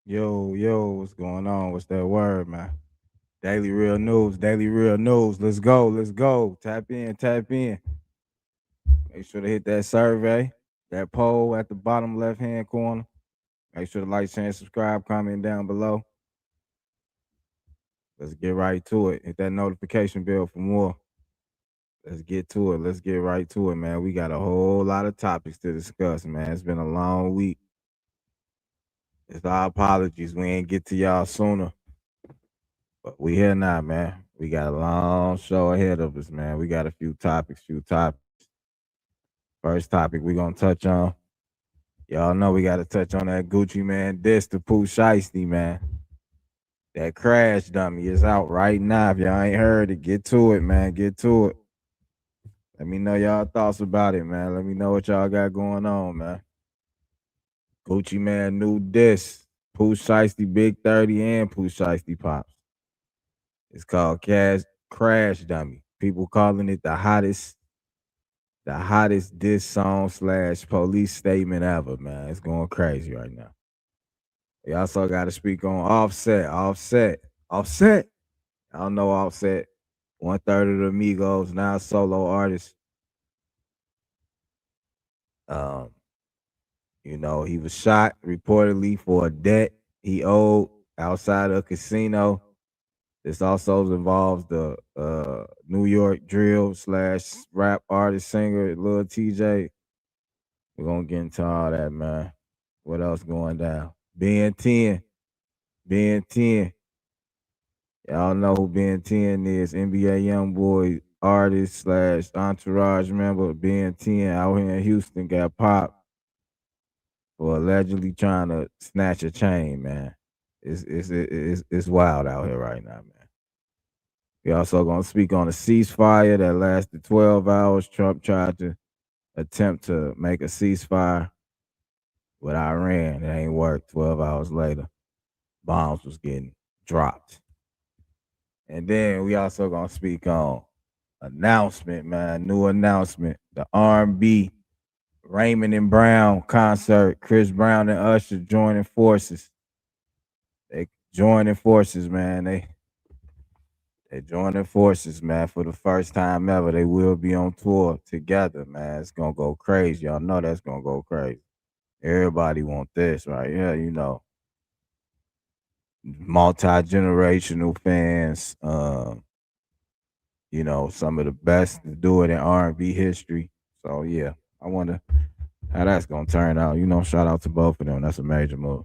Yo, what's going on? What's that word, man? Daily real news. Let's go. Tap in, tap in. Make sure to hit that survey, that poll at the bottom left hand corner. Make sure to like, share, and subscribe, comment down below. Let's get right to it. Hit that notification bell for more. Let's get to it. Let's get right to it, man. We got a whole lot of topics to discuss, man. It's been a long week. It's our apologies. We ain't get to y'all sooner. But we here now, man. We got a long show ahead of us, man. We got a few topics. First topic we gonna touch on. Y'all know we gotta touch on that Gucci man diss to Pooh Shiesty, man. That crash dummy is out right now. If y'all ain't heard it, get to it, man. Get to it. Let me know y'all thoughts about it, man. Let me know what y'all got going on, man. Gucci man new diss. Pooh Shiesty Big 30 and Pooh Shiesty Pops. It's called Crash Dummy. People calling it the hottest diss song slash police statement ever, man. It's going crazy right now. We also got to speak on Offset. I don't know Offset. 1/3 of the Migos, now solo artist. Um, he was shot reportedly for a debt he owed outside a casino. This also involves the New York drill slash rap artist singer Lil Tjay. We're gonna get into all that, man. What else going down? Ben 10. Ben 10. Y'all know who Ben 10 is. NBA YoungBoi artist slash entourage member. Ben 10 out here in Houston got popped for allegedly trying to snatch a chain, man. It's wild out here right now, man. We also gonna speak on a ceasefire that lasted 12 hours. Trump tried to attempt to make a ceasefire with Iran. It ain't worked. 12 hours later, bombs was getting dropped. And then we also gonna speak on announcement, man. New announcement. The R&B Raymond and Brown concert. Chris Brown and Usher joining forces. They joining forces, man. They joining forces, man, for the first time ever. They will be on tour together, man. It's gonna go crazy. Y'all know that's gonna go crazy. Everybody want this, right? Yeah, multi-generational fans. Some of the best to do it in R&B history. So yeah, I wonder how that's gonna turn out. Shout out to both of them. That's a major move.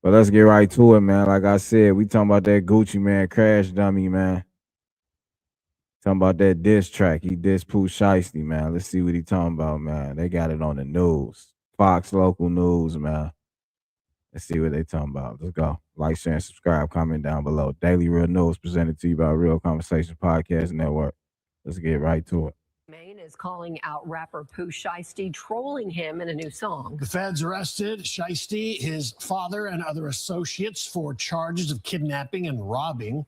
But let's get right to it, man. Like I said, we talking about that Gucci man crash dummy, man. Talking about that diss track. He dissed Pooh Shiesty, man. Let's see what he talking about, man. They got it on the news. Fox local news, man. Let's see what they talking about. Let's go. Like, share, and subscribe. Comment down below. Daily Real News presented to you by Real Conversation Podcast Network. Let's get right to it. Maine is calling out rapper Pooh Shiesty, trolling him in a new song. The feds arrested Shiesty, his father, and other associates for charges of kidnapping and robbing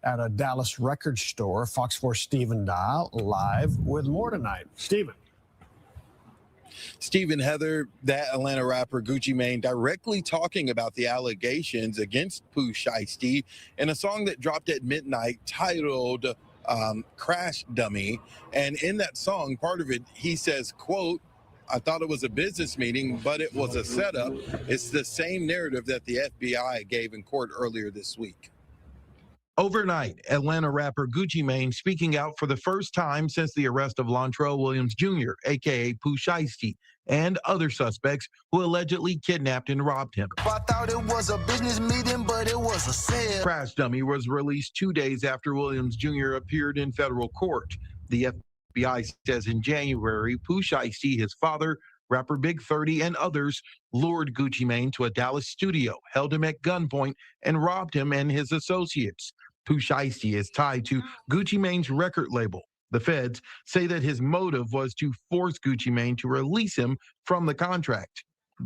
at a Dallas record store. Fox 4 Stephen Dial live with more tonight. Stephen. Stephen Heather, that Atlanta rapper Gucci Mane, directly talking about the allegations against Pooh Shiesty in a song that dropped at midnight titled Crash Dummy. And in that song, part of it, he says, quote, "I thought it was a business meeting, but it was a setup." It's the same narrative that the FBI gave in court earlier this week. Overnight, Atlanta rapper Gucci Mane speaking out for the first time since the arrest of Lontrell Williams Jr., a.k.a. Pooh Shiesty, and other suspects who allegedly kidnapped and robbed him. I thought it was a business meeting, but it was a sale. Crash Dummy was released 2 days after Williams Jr. appeared in federal court. The FBI says in January, Pooh Shiesty, his father, rapper Big 30, and others lured Gucci Mane to a Dallas studio, held him at gunpoint, and robbed him and his associates. Pooh Shiesty is tied to Gucci Mane's record label. The feds say that his motive was to force Gucci Mane to release him from the contract.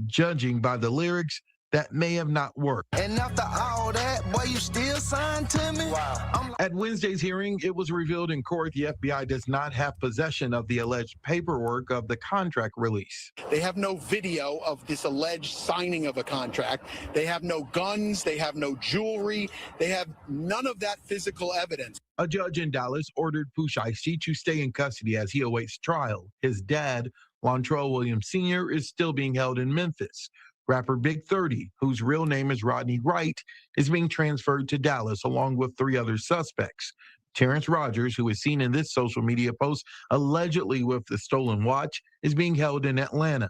Judging by the lyrics, that may have not worked. And after all that, boy, you still signed to me? Wow. At Wednesday's hearing, it was revealed in court the FBI does not have possession of the alleged paperwork of the contract release. They have no video of this alleged signing of a contract. They have no guns. They have no jewelry. They have none of that physical evidence. A judge in Dallas ordered Pooh Shiesty to stay in custody as he awaits trial. His dad, Lontrell Williams Sr., is still being held in Memphis. Rapper Big 30, whose real name is Rodney Wright, is being transferred to Dallas along with 3 other suspects. Terrence Rogers, who is seen in this social media post allegedly with the stolen watch, is being held in Atlanta.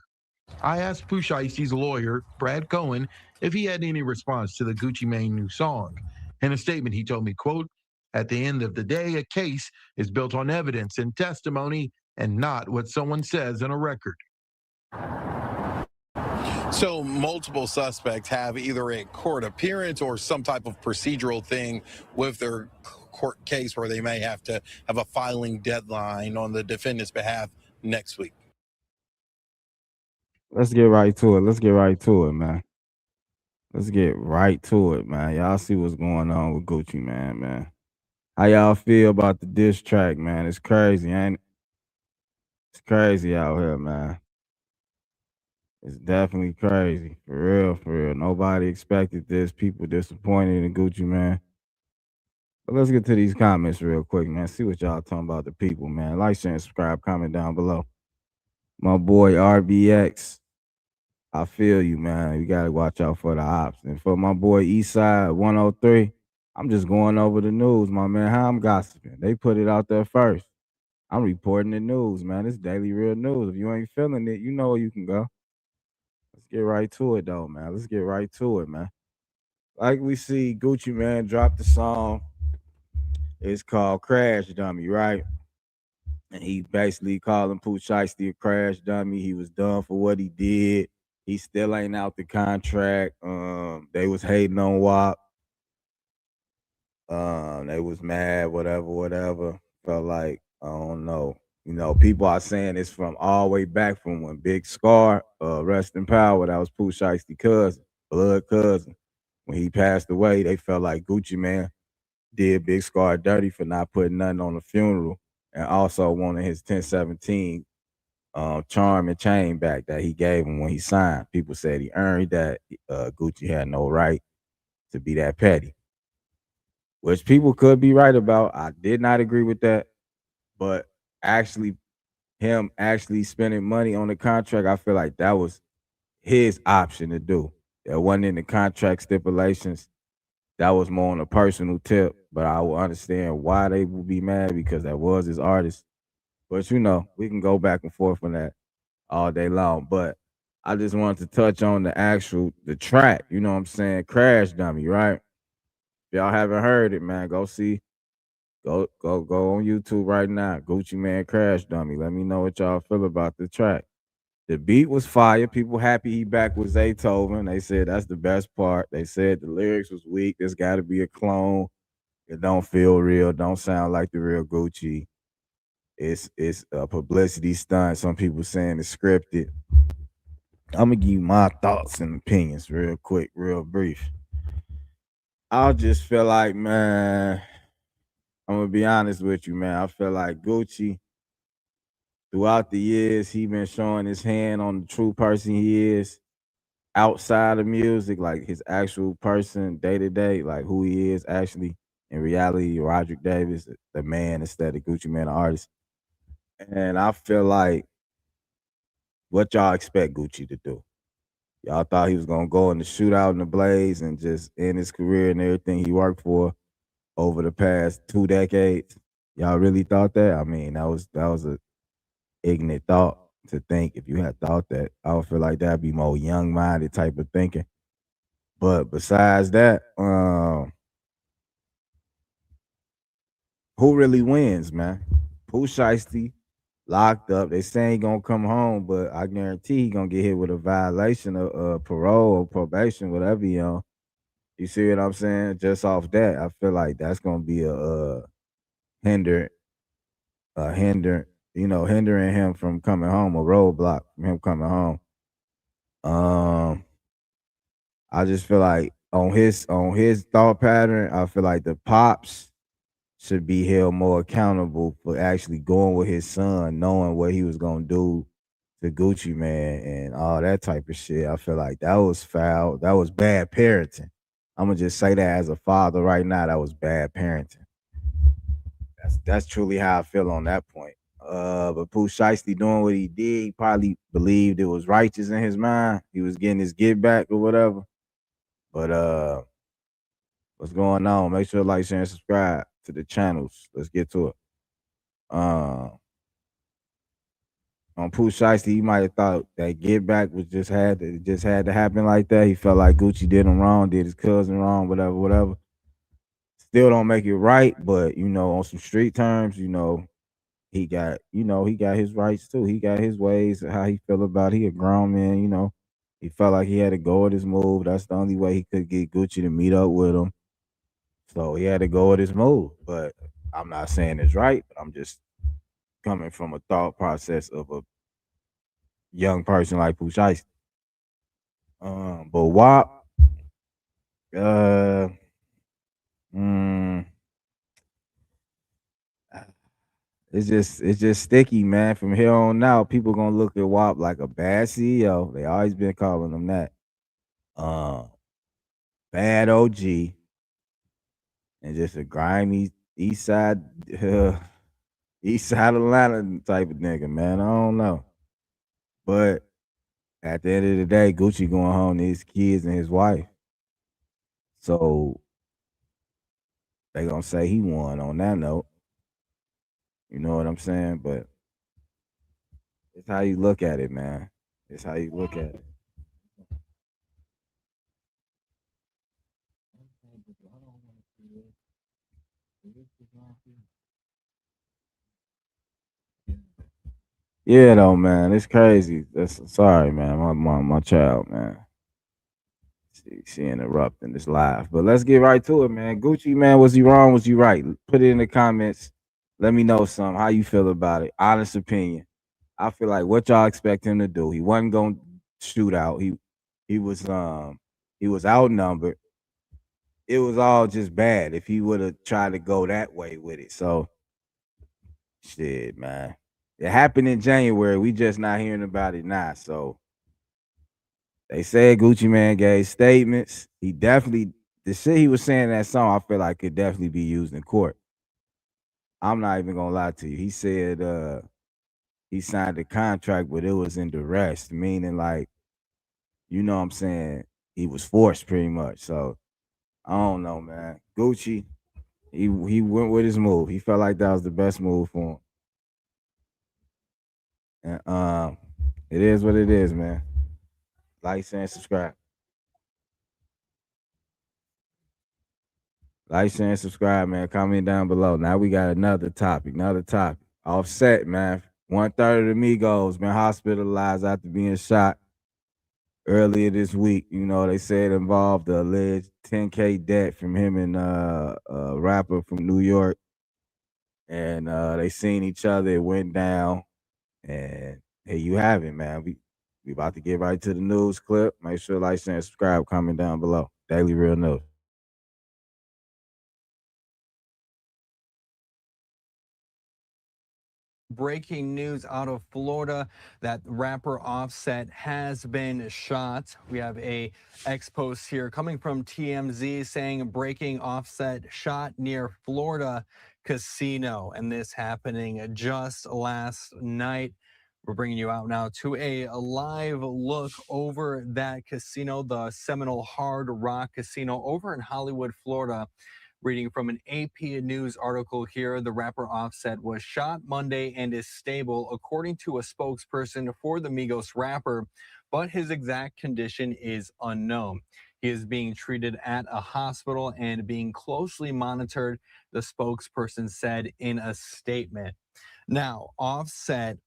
I asked Pooh Shiesty's lawyer, Brad Cohen, if he had any response to the Gucci Mane new song. In a statement, he told me, quote, "At the end of the day, a case is built on evidence and testimony and not what someone says in a record." So multiple suspects have either a court appearance or some type of procedural thing with their court case where they may have to have a filing deadline on the defendant's behalf next week. Let's get right to it. Let's get right to it, man. Let's get right to it, man. Y'all see what's going on with Gucci Mane, man. How y'all feel about the diss track, man? It's crazy, ain't it? It's crazy out here, man. It's definitely crazy. For real, for real. Nobody expected this. People disappointed in Gucci Mane. But let's get to these comments real quick, man. See what y'all talking about the people, man. Like, share, and subscribe, comment down below. My boy RBX, I feel you, man. You gotta watch out for the ops. And for my boy Eastside 103, I'm just going over the news, my man. How I'm gossiping. They put it out there first. I'm reporting the news, man. It's daily real news. If you ain't feeling it, you know where you can go. Let's get right to it, though, man. Let's get right to it, man. Like we see, Gucci Mane dropped the song. It's called Crash Dummy, right? And he basically calling Pooh Shiesty a crash dummy. He was done for what he did. He still ain't out the contract. They was hating on WAP. They was mad, whatever. Felt like, I don't know. You know, people are saying it's from all the way back from when Big Scar, rest in power, that was Pooh Shiesty cousin, blood cousin. When he passed away, they felt like Gucci Mane did Big Scar dirty for not putting nothing on the funeral, and also wanted his 1017 charm and chain back that he gave him when he signed. People said he earned that. Gucci had no right to be that petty, which people could be right about. I did not agree with that, but him actually spending money on the contract, I feel like that was his option to do. That wasn't in the contract stipulations. That was more on a personal tip, but I will understand why they would be mad because that was his artist. But you know, we can go back and forth on that all day long. But I just wanted to touch on the track, you know what I'm saying? Crash Dummy, right? If y'all haven't heard it, man, go on YouTube right now. Gucci Mane Crash Dummy. Let me know what y'all feel about the track. The beat was fire. People happy he back with Zaytoven. They said that's the best part. They said the lyrics was weak. There's got to be a clone. It don't feel real. Don't sound like the real Gucci. It's a publicity stunt. Some people saying it's scripted. I'm gonna give you my thoughts and opinions real quick, real brief. I just feel like, man, I'm gonna be honest with you, man. I feel like Gucci, throughout the years, he been showing his hand on the true person he is outside of music, like his actual person, day to day, like who he is actually in reality. Roderick Davis, the man instead of Gucci Mane, the artist. And I feel like, what y'all expect Gucci to do? Y'all thought he was gonna go in the shootout in the Blaze and just end his career and everything he worked for over the past 2 decades? Y'all really thought that? I mean, that was a ignorant thought to think. If you had thought that, I would feel like that'd be more young-minded type of thinking. But besides that, who really wins, man? Pooh Shiesty locked up. They say he gonna come home, but I guarantee he gonna get hit with a violation of parole or probation, whatever he on. You see what I'm saying? Just off that, I feel like that's gonna be a hindering him from coming home, a roadblock from him coming home. I just feel like on his thought pattern, I feel like the pops should be held more accountable for actually going with his son, knowing what he was gonna do to Gucci Man and all that type of shit. I feel like that was foul. That was bad parenting. I'm gonna just say that as a father right now, that was bad parenting. That's truly how I feel on that point. But Pooh Shiesty doing what he did, he probably believed it was righteous in his mind. He was getting his get back or whatever. But what's going on? Make sure to like, share, and subscribe to the channels. Let's get to it. On Pooh Shiesty, he might have thought that get back was just had to happen like that. He felt like Gucci did him wrong, did his cousin wrong, whatever. Still don't make it right, but on some street terms, he got his rights too. He got his ways, how he feel about it. He a grown man, he felt like he had to go with his move. That's the only way he could get Gucci to meet up with him. So he had to go with his move. But I'm not saying it's right, but I'm just coming from a thought process of a young person like Pooh Shiesty. But WAP, it's just sticky, man. From here on out, people gonna look at WAP like a bad CEO. They always been calling him that. Bad OG, and just a grimy East Side Atlanta type of nigga, man. I don't know, but at the end of the day, Gucci going home to his kids and his wife, so they gonna say he won on that note. You know what I'm saying? But it's how you look at it, man. It's how you look at it. Yeah, though, man. It's crazy. Sorry, man. My child, man. She interrupting this live. But let's get right to it, man. Gucci, man, was he wrong? Was he right? Put it in the comments. Let me know some. How you feel about it? Honest opinion. I feel like what y'all expect him to do. He wasn't gonna shoot out. He was outnumbered. It was all just bad if he would have tried to go that way with it. So shit, man. It happened in January. We just not hearing about it now. So they said Gucci Man gave statements. He definitely the shit he was saying in that song, I feel like could definitely be used in court. I'm not even gonna lie to you. He said he signed the contract, but it was in duress, meaning like, you know what I'm saying, he was forced pretty much. So I don't know, man. Gucci, he went with his move. He felt like that was the best move for him. And it is what it is, man. Like, share, and subscribe. Like, share, and subscribe, man. Comment down below. Now we got another topic. Offset, man. 1/3 of the Migos been hospitalized after being shot earlier this week. They said it involved the alleged 10K debt from him and a rapper from New York. And they seen each other. It went down. And here you have it, man. We about to get right to the news clip. Make sure to like, share, and subscribe. Comment down below. Daily Real News. Breaking news out of Florida that rapper Offset has been shot. We have a post here coming from TMZ saying breaking Offset shot near Florida casino, and this happening just last night. We're bringing you out now to a live look over that casino, the Seminole Hard Rock Casino over in Hollywood, Florida. Reading from an AP News article here, the rapper Offset was shot Monday and is stable, according to a spokesperson for the Migos rapper, but his exact condition is unknown. He is being treated at a hospital and being closely monitored, the spokesperson said in a statement. Now, Offset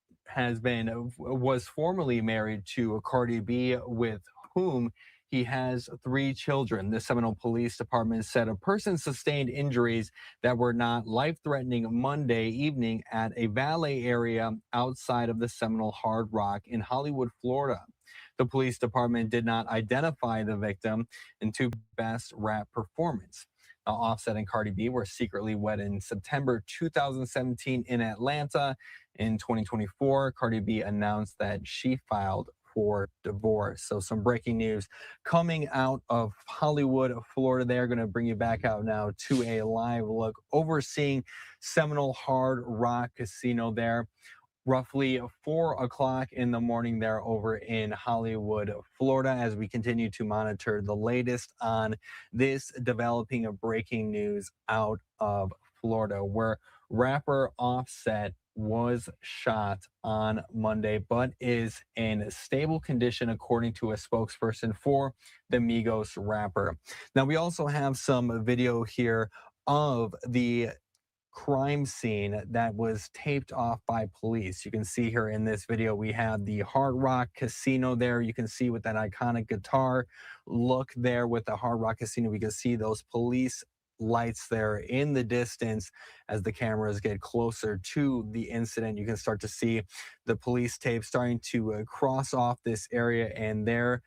was formerly married to Cardi B, with whom he has 3 children. The Seminole Police Department said a person sustained injuries that were not life-threatening Monday evening at a valet area outside of the Seminole Hard Rock in Hollywood, Florida. The police department did not identify the victim into best rap performance. Now, Offset and Cardi B were secretly wed in September 2017 in Atlanta. In 2024, Cardi B announced that she filed for divorce. So some breaking news coming out of Hollywood, Florida. They're going to bring you back out now to a live look overseeing Seminole Hard Rock Casino there. Roughly 4 o'clock in the morning there over in Hollywood, Florida, as we continue to monitor the latest on this developing of breaking news out of Florida, where rapper Offset was shot on Monday, but is in stable condition, according to a spokesperson for the Migos rapper. Now, we also have some video here of the crime scene that was taped off by police. You can see here in this video, we have the Hard Rock Casino there. You can see with that iconic guitar look there with the Hard Rock Casino. We can see those police lights there in the distance. As the cameras get closer to the incident, you can start to see the police tape starting to cross off this area, and there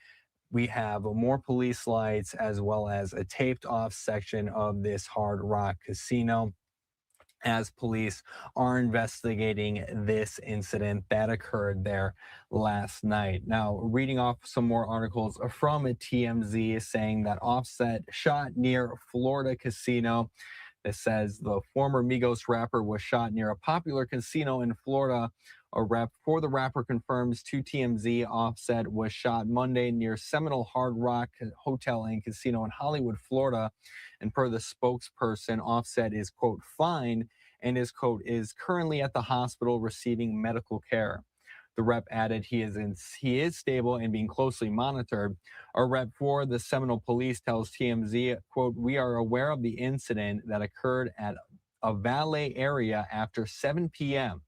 we have more police lights as well as a taped off section of this Hard Rock Casino, as police are investigating this incident that occurred there last night. Now, reading off some more articles from TMZ saying that Offset shot near Florida casino. It says the former Migos rapper was shot near a popular casino in Florida. A rep for the rapper confirms to TMZ Offset was shot Monday near Seminole Hard Rock Hotel and Casino in Hollywood, Florida. And per the spokesperson, Offset is, quote, fine, and his, quote, is currently at the hospital receiving medical care. The rep added he is stable and being closely monitored. A rep for the Seminole Police tells TMZ, quote, we are aware of the incident that occurred at a valet area after 7 p.m.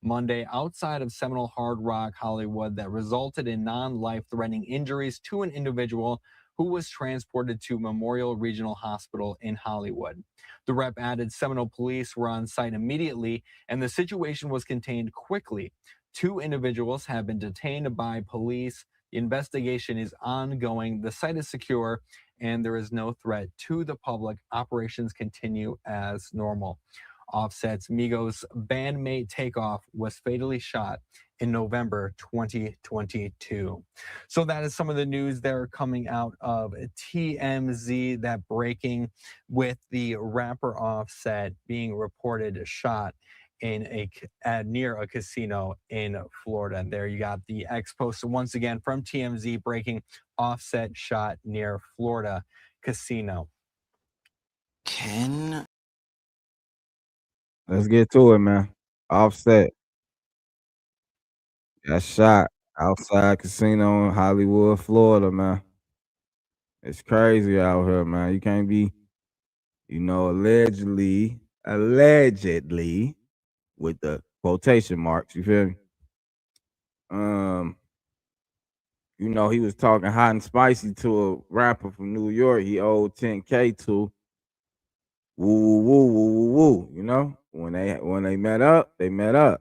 Monday outside of Seminole Hard Rock, Hollywood, that resulted in non-life-threatening injuries to an individual who was transported to Memorial Regional Hospital in Hollywood. The rep added Seminole police were on site immediately, and the situation was contained quickly. 2 individuals have been detained by police. The investigation is ongoing. The site is secure, and there is no threat to the public. Operations continue as normal. Offset's Migos bandmate Takeoff was fatally shot in November 2022. So that is some of the news there coming out of TMZ, that breaking with the rapper Offset being reported shot in near a casino in Florida. And there you got the X post once again from TMZ breaking Offset shot near Florida casino. Let's get to it, man. Offset got shot outside casino in Hollywood, Florida, man. It's crazy out here, man. You can't be, allegedly, with the quotation marks, you feel me? He was talking hot and spicy to a rapper from New York he owed $10K to. Woo, woo, woo, woo, woo, When they met up, they met up.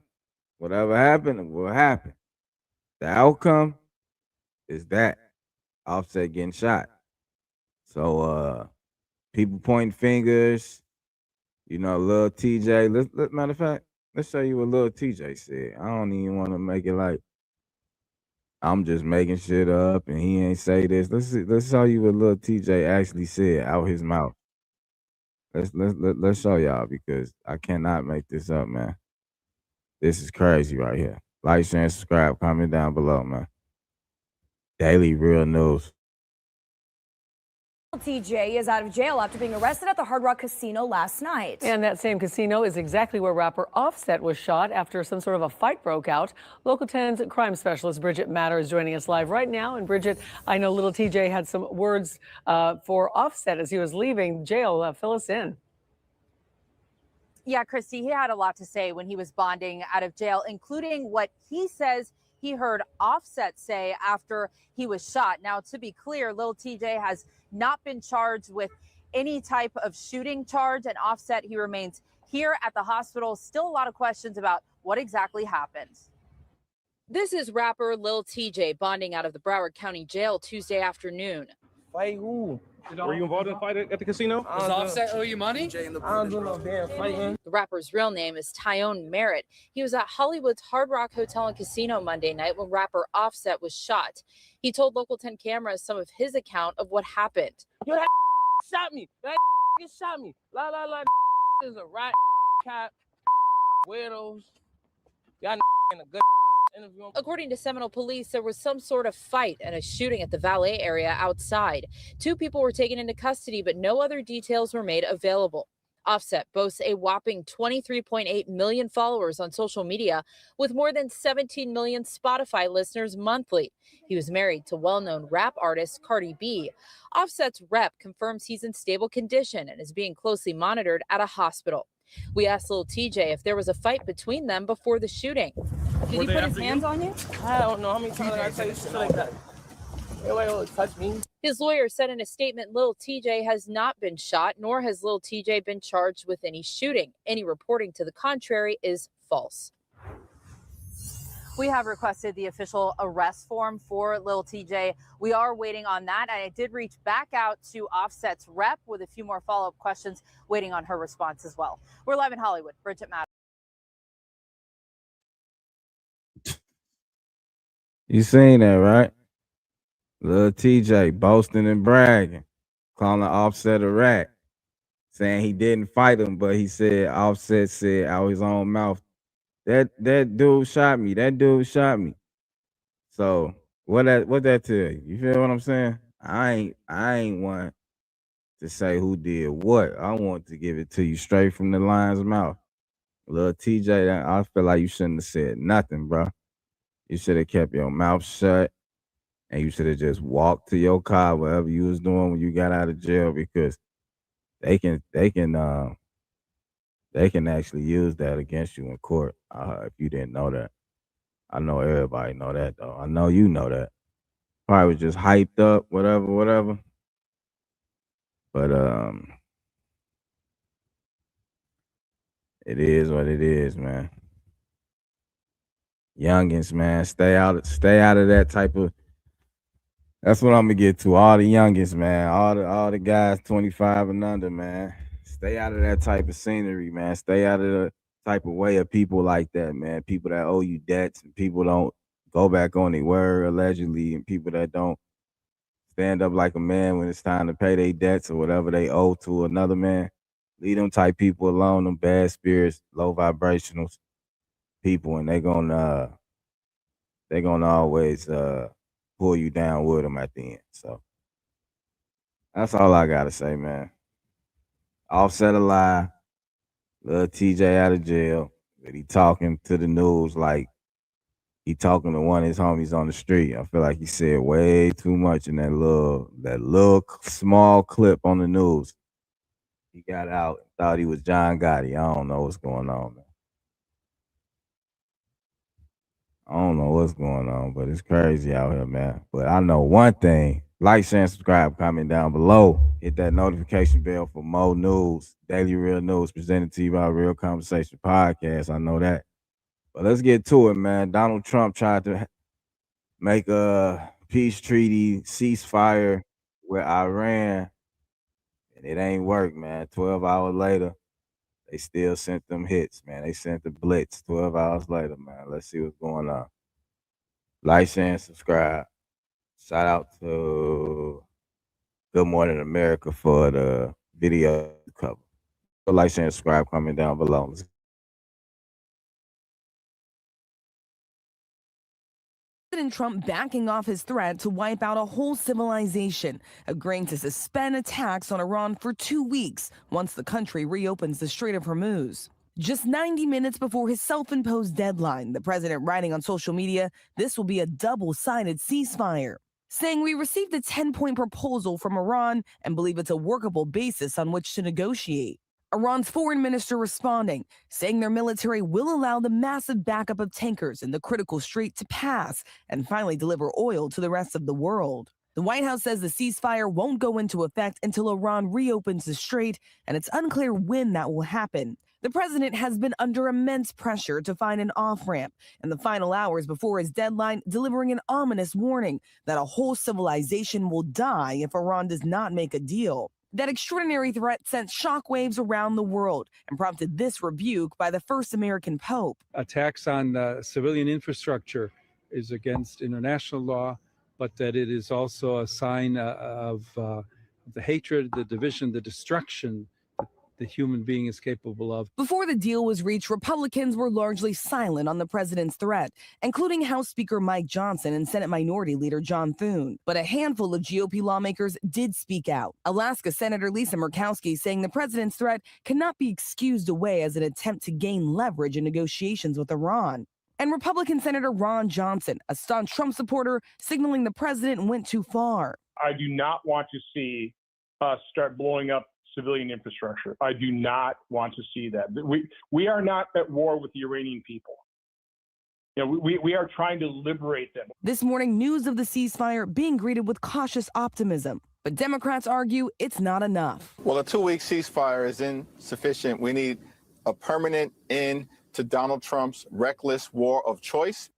Whatever happened, will happen. The outcome is that Offset getting shot. So people pointing fingers, Lil Tjay. Matter of fact, let's show you what Lil Tjay said. I don't even want to make it like I'm just making shit up and he ain't say this. Let's show you what Lil Tjay actually said out his mouth. Let's show y'all, because I cannot make this up, man. This is crazy right here. Like, share, and subscribe. Comment down below, man. Daily real news. Lil Tjay is out of jail after being arrested at the Hard Rock Casino last night. And that same casino is exactly where rapper Offset was shot after some sort of a fight broke out. Local 10's crime specialist Bridget Matter is joining us live right now. And Bridget, I know Lil Tjay had some words for Offset as he was leaving jail. Fill us in. Yeah, Christy, he had a lot to say when he was bonding out of jail, including what he says he heard Offset say after he was shot. Now, to be clear, Lil Tjay has not been charged with any type of shooting charge, and Offset, he remains here at the hospital. Still a lot of questions about what exactly happened. This is rapper Lil Tjay bonding out of the Broward County Jail Tuesday afternoon. Fight who? Were you involved in a fight at the casino? Does Offset owe you money? I don't do no damn fighting. The rapper's real name is Tyone Merritt. He was at Hollywood's Hard Rock Hotel and Casino Monday night when rapper Offset was shot. He told Local 10 cameras some of his account of what happened. Yo, that shot me. That shot me. La la la. Is a rat cat. Weirdos. Y'all in a good interview. According to Seminole police, there was some sort of fight and a shooting at the valet area outside. 2 people were taken into custody, but no other details were made available. Offset boasts a whopping 23.8 million followers on social media with more than 17 million Spotify listeners monthly. He was married to well-known rap artist Cardi B. Offset's rep confirms he's in stable condition and is being closely monitored at a hospital. We asked Lil Tjay if there was a fight between them before the shooting. Did he put his hands on you? I don't know how many times I tell you shit like that. Nobody touch me. His lawyer said in a statement Lil Tjay has not been shot, nor has Lil Tjay been charged with any shooting. Any reporting to the contrary is false. We have requested the official arrest form for Lil Tjay. We are waiting on that. And I did reach back out to Offset's rep with a few more follow-up questions, waiting on her response as well. We're live in Hollywood. Bridget Maddox. You seen that, right? Lil Tjay boasting and bragging, calling Offset a rat, saying he didn't fight him, but he said Offset said out his own mouth, that dude shot me. That dude shot me. So what that tell you? You feel what I'm saying? I ain't want to say who did what. I want to give it to you straight from the lion's mouth. Lil Tjay, I feel like you shouldn't have said nothing, bro. You should have kept your mouth shut. And you should have just walked to your car, whatever you was doing when you got out of jail, because they can actually use that against you in court. If you didn't know that, I know everybody know that though. I know you know that. Probably was just hyped up, whatever. But it is what it is, man. Youngins, man, stay out of that type of. That's what I'm gonna get to. All the youngins, man. All the guys 25 and under, man. Stay out of that type of scenery, man. Stay out of the type of way of people like that, man. People that owe you debts and people don't go back on their word allegedly, and people that don't stand up like a man when it's time to pay their debts or whatever they owe to another man. Leave them type people alone, them bad spirits, low vibrational people, and they're gonna always pull you down with them at the end. So that's all I gotta say, man. Offset a lie, Lil Tjay out of jail, but he talking to the news like he talking to one of his homies on the street. I feel like he said way too much in that little small clip on the news. He got out and thought he was John Gotti. I don't know what's going on, man. I don't know what's going on, but it's crazy out here, man. But I know one thing. Like, share, and subscribe, comment down below. Hit that notification bell for more news. Daily Real News presented to you by Real Conversation Podcast. I know that. But let's get to it, man. Donald Trump tried to make a peace treaty, ceasefire with Iran, and it ain't worked, man. 12 hours later, they still sent them hits, man. They sent the blitz 12 hours later, man. Let's see what's going on. Like, share, and subscribe. Shout out to Good Morning America for the video cover. Like, share, and subscribe, comment down below. President Trump backing off his threat to wipe out a whole civilization, agreeing to suspend attacks on Iran for 2 weeks once the country reopens the Strait of Hormuz. Just 90 minutes before his self-imposed deadline, the president writing on social media, this will be a double-sided ceasefire, saying we received a 10-point proposal from Iran and believe it's a workable basis on which to negotiate. Iran's foreign minister responding, saying their military will allow the massive backup of tankers in the critical strait to pass and finally deliver oil to the rest of the world. The White House says the ceasefire won't go into effect until Iran reopens the strait, and it's unclear when that will happen. The president has been under immense pressure to find an off-ramp in the final hours before his deadline, delivering an ominous warning that a whole civilization will die if Iran does not make a deal. That extraordinary threat sent shockwaves around the world and prompted this rebuke by the first American pope. Attacks on civilian infrastructure is against international law, but that it is also a sign of the hatred, the division, the destruction that the human being is capable of. Before the deal was reached, Republicans were largely silent on the president's threat, including House Speaker Mike Johnson and Senate Minority Leader John Thune. But a handful of GOP lawmakers did speak out. Alaska Senator Lisa Murkowski saying the president's threat cannot be excused away as an attempt to gain leverage in negotiations with Iran. And Republican Senator Ron Johnson, a staunch Trump supporter, signaling the president went too far. I do not want to see us start blowing up civilian infrastructure. I do not want to see that. We are not at war with the Iranian people. You know, we are trying to liberate them. This morning, news of the ceasefire being greeted with cautious optimism. But Democrats argue it's not enough. Well, a 2-week ceasefire is insufficient. We need a permanent end to Donald Trump's reckless war of choice.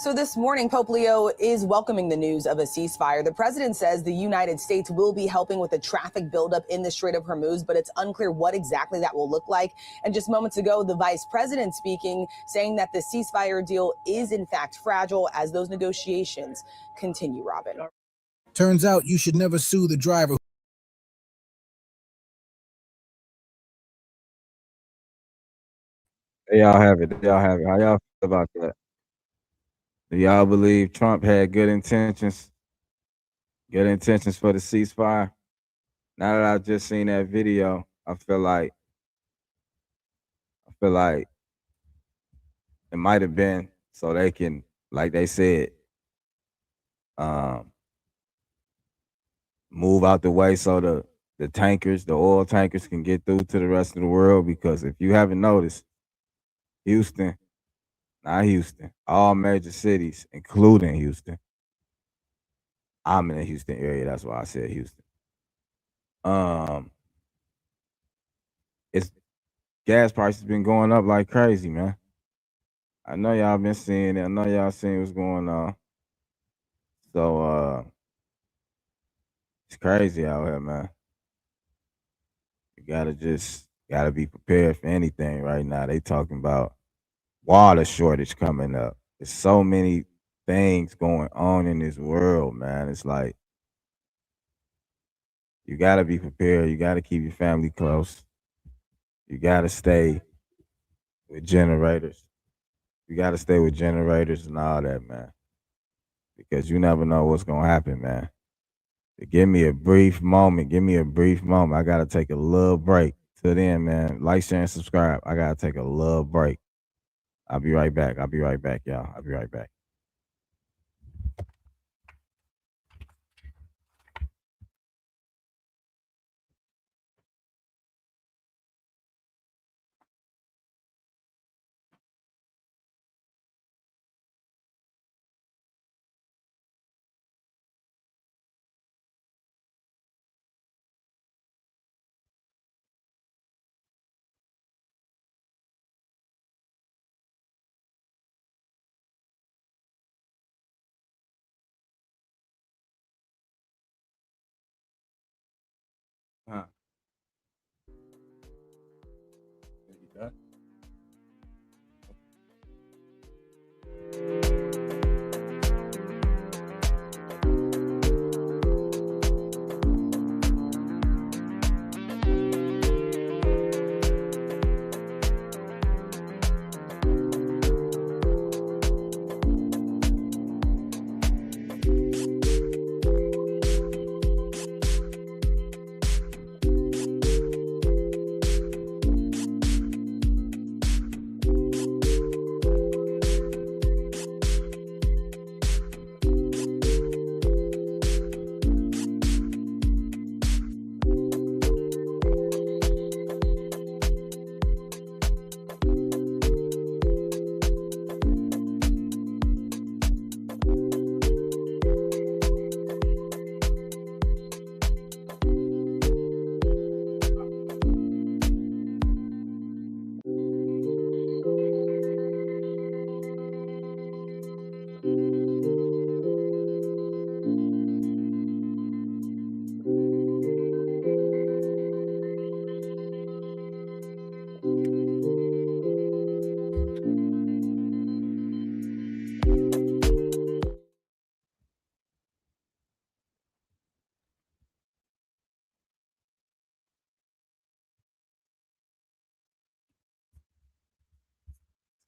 So this morning, Pope Leo is welcoming the news of a ceasefire. The president says the United States will be helping with the traffic buildup in the Strait of Hormuz, but it's unclear what exactly that will look like. And just moments ago, the vice president speaking, saying that the ceasefire deal is in fact fragile as those negotiations continue, Robin. Turns out you should never sue the driver. There y'all have it. There y'all have it. How y'all feel about that? Do y'all believe Trump had good intentions? Good intentions for the ceasefire? Now that I've just seen that video, I feel like it might have been so they can, like they said, move out the way so the tankers, the oil tankers can get through to the rest of the world. Because if you haven't noticed, Houston, not Houston, all major cities, including Houston. I'm in the Houston area, that's why I said Houston. It's gas prices been going up like crazy, man. I know y'all been seeing it. I know y'all seen what's going on. So it's crazy out here, man. You gotta be prepared for anything right now. They talking about water shortage coming up. There's so many things going on in this world, man. It's like you gotta be prepared. You gotta keep your family close. You gotta stay with generators. You gotta stay with generators and all that, man. Because you never know what's gonna happen, man. So give me a brief moment. I gotta take a little break. Till then, man, like, share, and subscribe. I gotta take a little break. I'll be right back, y'all. I'll be right back. Huh. You done?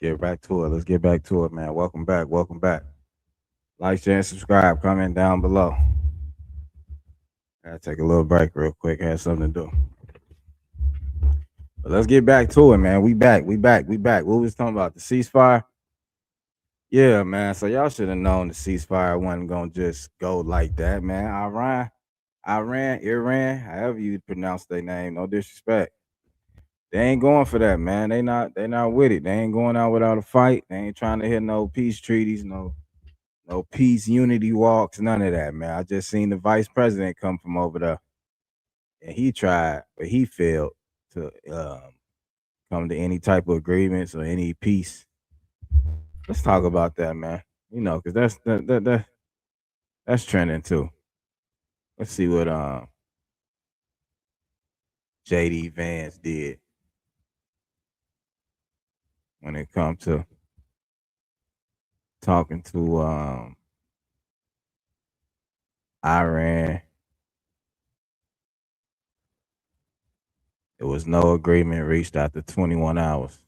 Get back to it. Let's get back to it, man. Welcome back. Welcome back. Like, share, and subscribe. Comment down below. Gotta take a little break real quick. Had something to do. But let's get back to it, man. We back. What was talking about? The ceasefire? Yeah, man. So y'all should have known the ceasefire wasn't gonna just go like that, man. Iran, however you pronounce their name, no disrespect. They ain't going for that, man. They not with it. They ain't going out without a fight. They ain't trying to hit no peace treaties, no peace unity walks, none of that, man. I just seen the vice president come from over there, and he tried, but he failed to come to any type of agreements or any peace. Let's talk about that, man. You know, because that's trending too. Let's see what JD Vance did when it comes to talking to Iran. There was no agreement reached after 21 hours.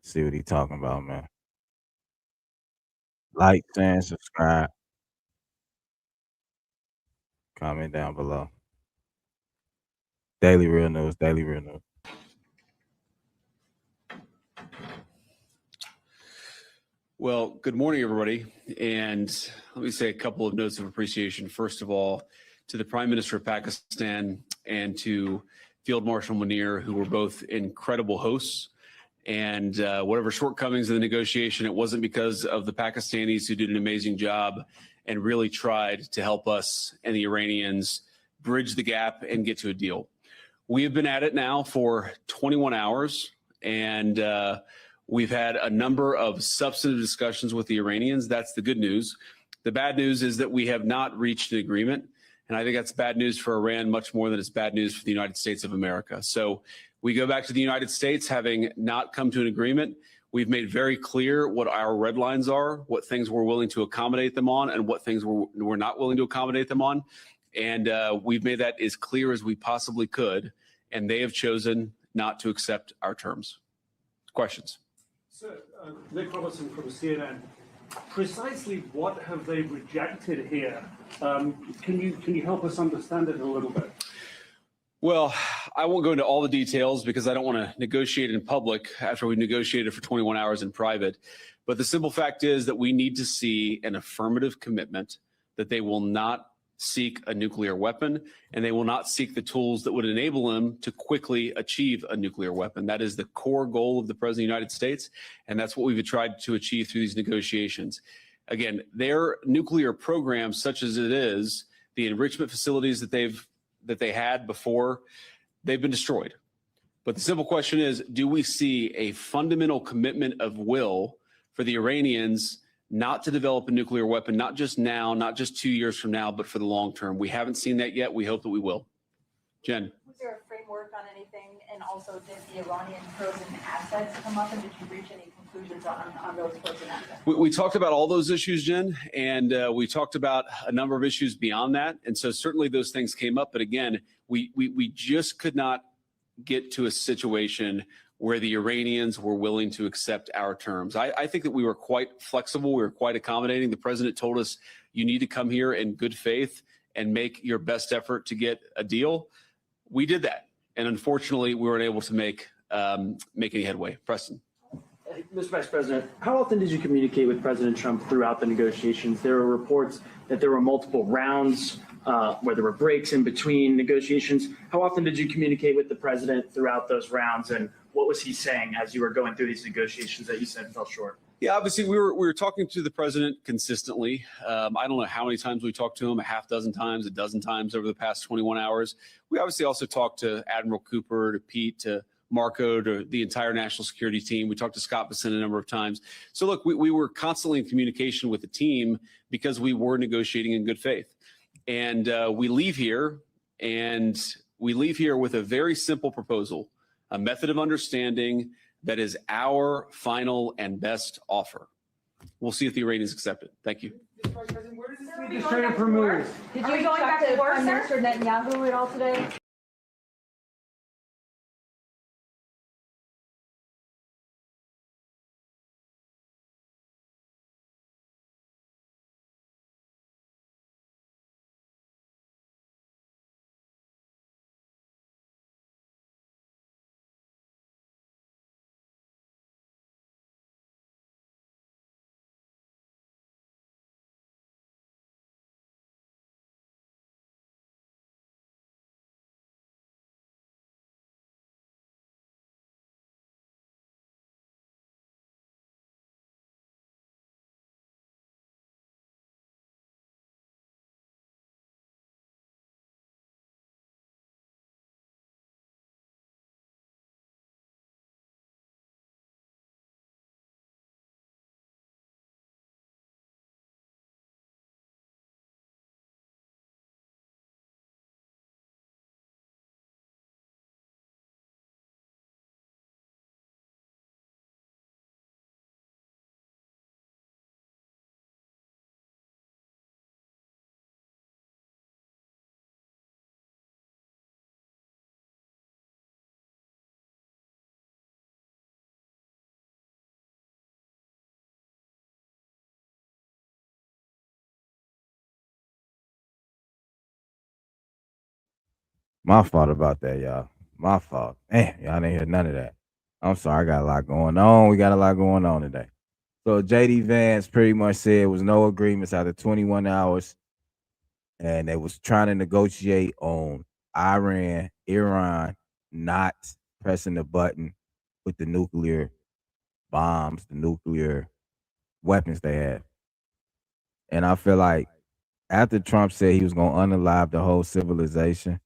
Let's see what he's talking about, man. Like, share, and subscribe. Comment down below. Daily Real News. Well, good morning, everybody. And let me say a couple of notes of appreciation. First of all, to the Prime Minister of Pakistan and to Field Marshal Munir, who were both incredible hosts. And whatever shortcomings in the negotiation, it wasn't because of the Pakistanis, who did an amazing job and really tried to help us and the Iranians bridge the gap and get to a deal. We have been at it now for 21 hours, and we've had a number of substantive discussions with the Iranians. That's the good news. The bad news is that we have not reached an agreement. And I think that's bad news for Iran, much more than it's bad news for the United States of America. So we go back to the United States having not come to an agreement. We've made very clear what our red lines are, what things we're willing to accommodate them on, and what things we're not willing to accommodate them on. And we've made that as clear as we possibly could. And they have chosen not to accept our terms. Questions? Sir, Nick Robertson from CNN. Precisely what have they rejected here? Can you help us understand it a little bit? Well, I won't go into all the details because I don't want to negotiate in public after we negotiated for 21 hours in private. But the simple fact is that we need to see an affirmative commitment that they will not seek a nuclear weapon, and they will not seek the tools that would enable them to quickly achieve a nuclear weapon. That is the core goal of the President of the United States, and that's what we've tried to achieve through these negotiations. Again, their nuclear program, such as it is, the enrichment facilities that they had before, they've been destroyed. But the simple question is, do we see a fundamental commitment of will for the Iranians not to develop a nuclear weapon, not just now, not just 2 years from now, but for the long term? We haven't seen that yet. We hope that we will. Jen. Was there a framework on anything? And also, did the Iranian frozen assets come up, and did you reach any conclusions on those frozen assets? We talked about all those issues, Jen, and we talked about a number of issues beyond that. And so certainly those things came up. But again, we just could not get to a situation where the Iranians were willing to accept our terms. I think that we were quite flexible. We were quite accommodating. The president told us, you need to come here in good faith and make your best effort to get a deal. We did that. And unfortunately, we weren't able to make any headway. Preston. Mr. Vice President, how often did you communicate with President Trump throughout the negotiations? There were reports that there were multiple rounds where there were breaks in between negotiations. How often did you communicate with the president throughout those rounds, and what was he saying as you were going through these negotiations that you said fell short? Yeah, obviously we were talking to the president consistently. I don't know how many times we talked to him, a half dozen times, a dozen times over the past 21 hours. We obviously also talked to Admiral Cooper, to Pete, to Marco, to the entire national security team. We talked to Scott Bessent a number of times. So look, we were constantly in communication with the team because we were negotiating in good faith. And we leave here with a very simple proposal, a method of understanding that is our final and best offer. We'll see if the Iranians accept it. Thank you. Did you go back to Prime Minister Netanyahu at all today? My fault about that, y'all. My fault. Man, y'all didn't hear none of that. I'm sorry, I got a lot going on. We got a lot going on today. So JD Vance pretty much said there was no agreements after 21 hours, and they was trying to negotiate on Iran not pressing the button with the nuclear bombs, the nuclear weapons they have. And I feel like after Trump said he was going to unalive the whole civilization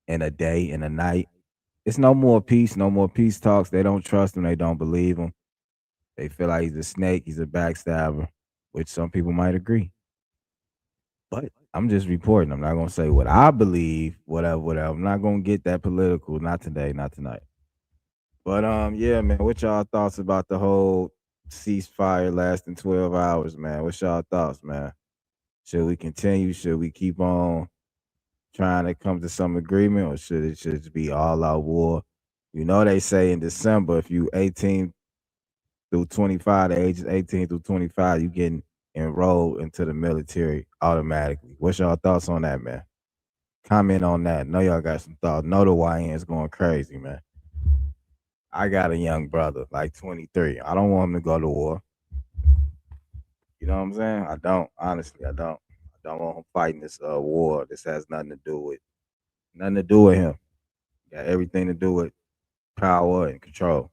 in a day, in a night, it's no more peace, no more peace talks. They don't trust him. They don't believe him. They feel like he's a snake. He's a backstabber, which some people might agree. But I'm just reporting. I'm not going to say what I believe, whatever. I'm not going to get that political. Not today, not tonight. But yeah, man, what y'all thoughts about the whole ceasefire lasting 12 hours, man? What's y'all thoughts, man? Should we continue? Should we keep on trying to come to some agreement, or should it just be all out war? You know, they say in December, if you 18 through 25, the ages 18 through 25, you getting enrolled into the military automatically. What's y'all thoughts on that, man? Comment on that. Know y'all got some thoughts. Know the YN's going crazy, man. I got a young brother, like 23. I don't want him to go to war. You know what I'm saying? I don't. Honestly, I don't. I don't want him fighting this war. This has nothing to do with him. Got everything to do with power and control.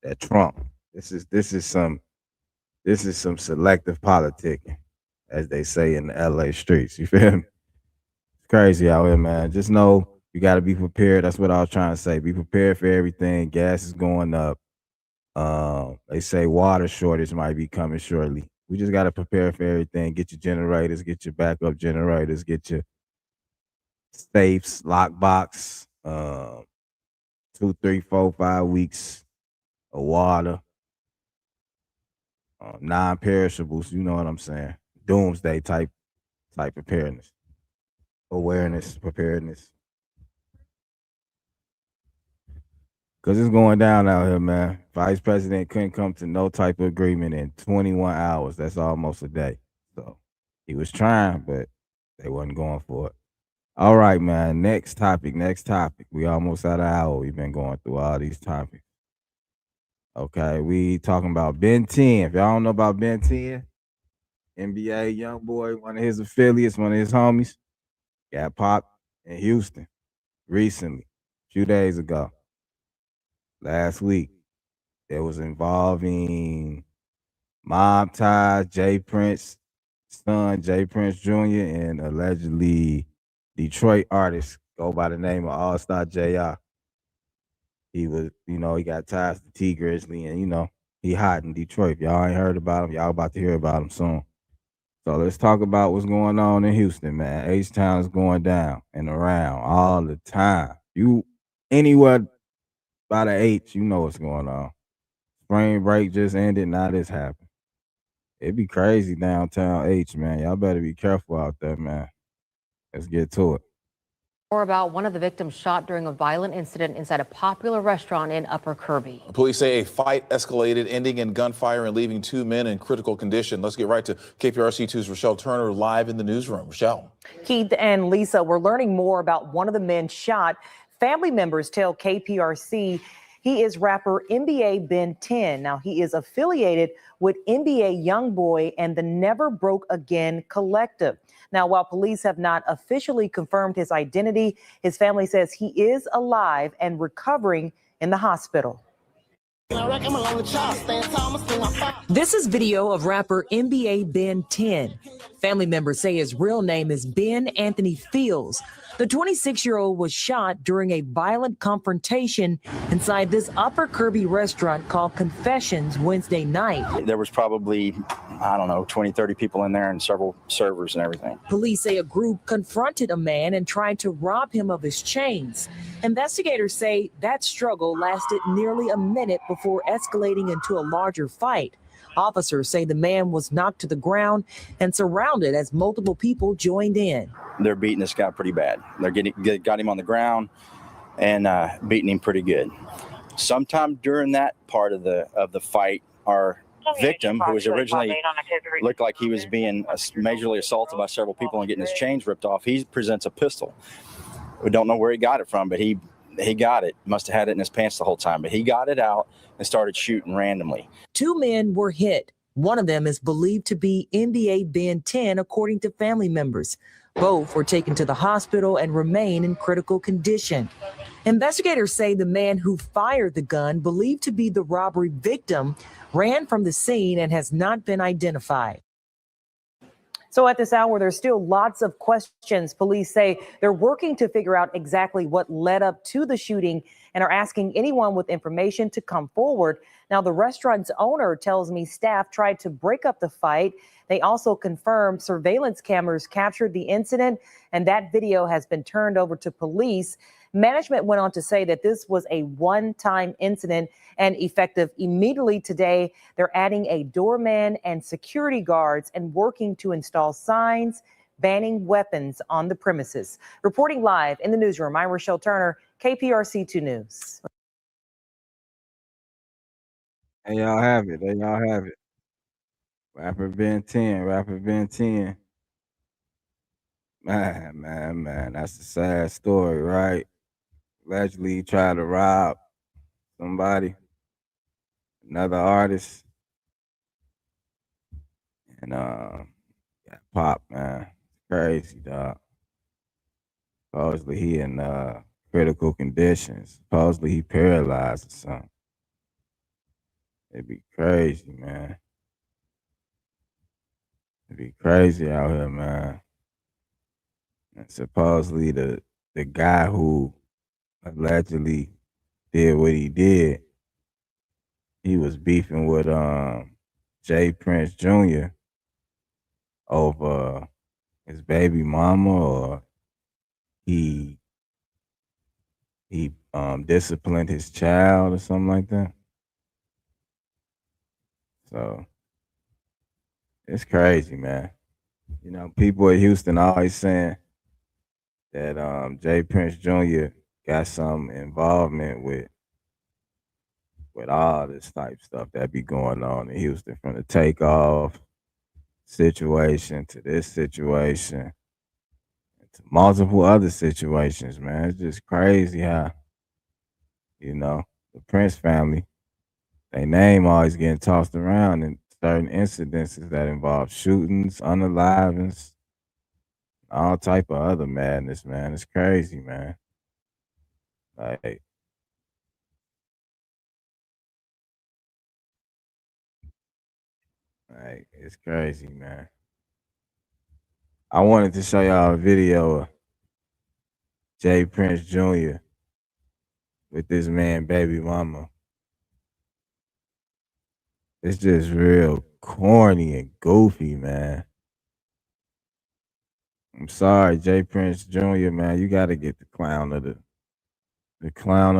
That Trump. This is some selective politicking, as they say in the LA streets. You feel me? It's crazy out here, man. Just know you got to be prepared. That's what I was trying to say. Be prepared for everything. Gas is going up. They say water shortage might be coming shortly. We just got to prepare for everything. Get your generators, get your backup generators, get your safes, lockbox, 2, 3, 4, 5 weeks of water, non-perishables. You know what I'm saying? Doomsday type preparedness, awareness, preparedness. Because it's going down out here, man. Vice President couldn't come to no type of agreement in 21 hours. That's almost a day. So he was trying, but they wasn't going for it. All right, man. Next topic. We almost at an hour. We've been going through all these topics. Okay, we talking about Ben 10. If y'all don't know about Ben 10, NBA YoungBoi, one of his affiliates, one of his homies, got popped in Houston recently, a few days ago. Last week, it was involving mob ties, Jay Prince's son, Jay Prince Jr., and allegedly Detroit artist go by the name of All-Star JR. He was, he got ties to T Grizzly, and he hot in Detroit. If y'all ain't heard about him, y'all about to hear about him soon. So let's talk about what's going on in Houston, man. H-Town is going down and around all the time. You anywhere by the H, you know what's going on. Spring break just ended, now this happened. It'd be crazy downtown H, man. Y'all better be careful out there, man. Let's get to it. More about one of the victims shot during a violent incident inside a popular restaurant in Upper Kirby. Police say a fight escalated, ending in gunfire and leaving 2 men in critical condition. Let's get right to KPRC2's Rochelle Turner live in the newsroom. Rochelle. Keith and Lisa, we're learning more about one of the men shot. Family members tell KPRC he is rapper NBA Ben 10. Now, he is affiliated with NBA YoungBoi and the Never Broke Again collective. Now, while police have not officially confirmed his identity, his family says he is alive and recovering in the hospital. This is video of rapper NBA Ben 10. Family members say his real name is Ben Anthony Fields. The 26-year-old was shot during a violent confrontation inside this Upper Kirby restaurant called Confessions Wednesday night. There was probably, 20, 30 people in there and several servers and everything. Police say a group confronted a man and tried to rob him of his chains. Investigators say that struggle lasted nearly a minute before escalating into a larger fight. Officers say the man was knocked to the ground and surrounded as multiple people joined in. They're beating this guy pretty bad. They got him on the ground and beating him pretty good. Sometime during that part of the fight, our victim, who was originally looked like he was being majorly assaulted by several people and getting his chains ripped off, he presents a pistol. We don't know where he got it from, but he got it. Must have had it in his pants the whole time, but he got it out and started shooting randomly. 2 men were hit. One of them is believed to be NBA Ben 10, according to family members. Both were taken to the hospital and remain in critical condition. Investigators say the man who fired the gun, believed to be the robbery victim, ran from the scene and has not been identified. So at this hour, there's still lots of questions. Police say they're working to figure out exactly what led up to the shooting and are asking anyone with information to come forward. Now, the restaurant's owner tells me staff tried to break up the fight. They also confirmed surveillance cameras captured the incident, and that video has been turned over to police. Management went on to say that this was a one-time incident, and effective immediately today, they're adding a doorman and security guards and working to install signs banning weapons on the premises. Reporting live in the newsroom, I'm Rochelle Turner, KPRC 2 News. There y'all have it. There y'all have it. Rapper Ben 10. Rapper Ben 10. Man. That's a sad story, right? Allegedly he tried to rob somebody, another artist. And got popped, man. Crazy, dog. Supposedly he in critical conditions. Supposedly he paralyzed or something. It'd be crazy, man. It'd be crazy out here, man. And supposedly the guy who allegedly did what he did, he was beefing with Jay Prince Jr. over his baby mama, or he disciplined his child or something like that. So it's crazy, man. You know, people in Houston always saying that Jay Prince Jr. got some involvement with all this type stuff that be going on in Houston, from the takeoff situation to this situation to multiple other situations, man. It's just crazy how, you know, the Prince family, their name always getting tossed around in certain incidences that involve shootings, unaliveds, all type of other madness, man. It's crazy, man. Like, it's crazy, man. I wanted to show y'all a video of Jay Prince Jr. with this man, baby mama. It's just real corny and goofy, man. I'm sorry, Jay Prince Jr., man. You gotta get the clown of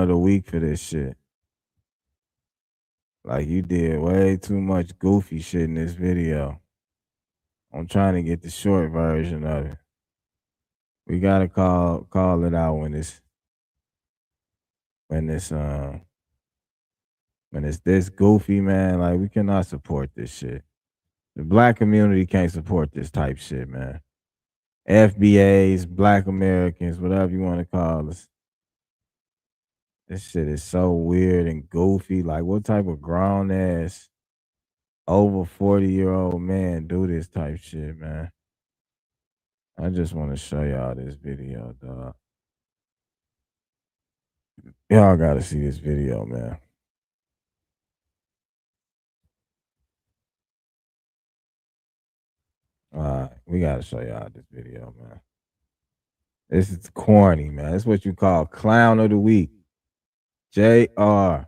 the week for this shit. Like, you did way too much goofy shit in this video. I'm trying to get the short version of it. We gotta call it out when it's this goofy, man. Like, we cannot support this shit. The black community can't support this type shit, man. FBAs, Black Americans, whatever you want to call us. This shit is so weird and goofy. Like, what type of grown ass over 40-year-old man do this type shit, man? I just want to show y'all this video, dog. Y'all gotta see this video, man. All right, we gotta show y'all this video, man. This is corny, man. This is what you call clown of the week. JR.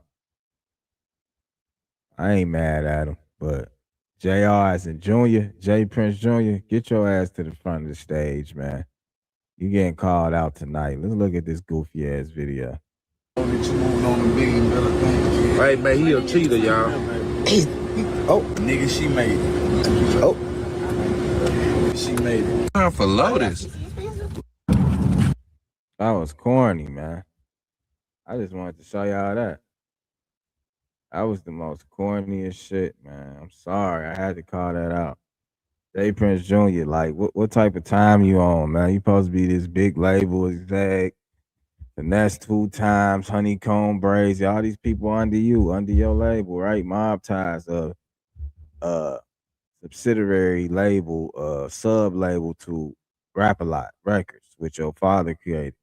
I ain't mad at him, but JR as in Junior, Jay Prince Jr., get your ass to the front of the stage, man. You getting called out tonight. Let's look at this goofy ass video. Hey man, he a cheater, y'all. Oh, nigga, she made it. Oh, she made it. Time for Lotus. That was corny, man. I just wanted to show y'all that. That was the most corniest shit, man. I'm sorry. I had to call that out. Jay Prince Jr., like, what type of time you on, man? You supposed to be this big label exec, Finesse 2 times, Honeycomb Braids, all these people under you, under your label, right? Mob Ties, subsidiary label, sub label to Rap A Lot Records, which your father created.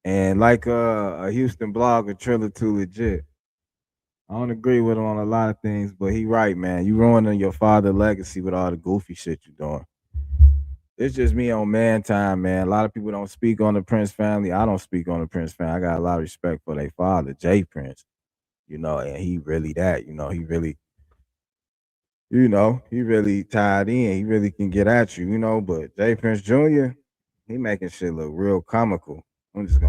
And like a Houston blogger, Triller Too Legit. I don't agree with him on a lot of things, but he right, man. You ruining your father's legacy with all the goofy shit you doing. It's just me on man time, man. A lot of people don't speak on the Prince family. I don't speak on the Prince family. I got a lot of respect for their father, Jay Prince. And he really that. He really tied in. He really can get at you, But Jay Prince Jr., he making shit look real comical. I'm just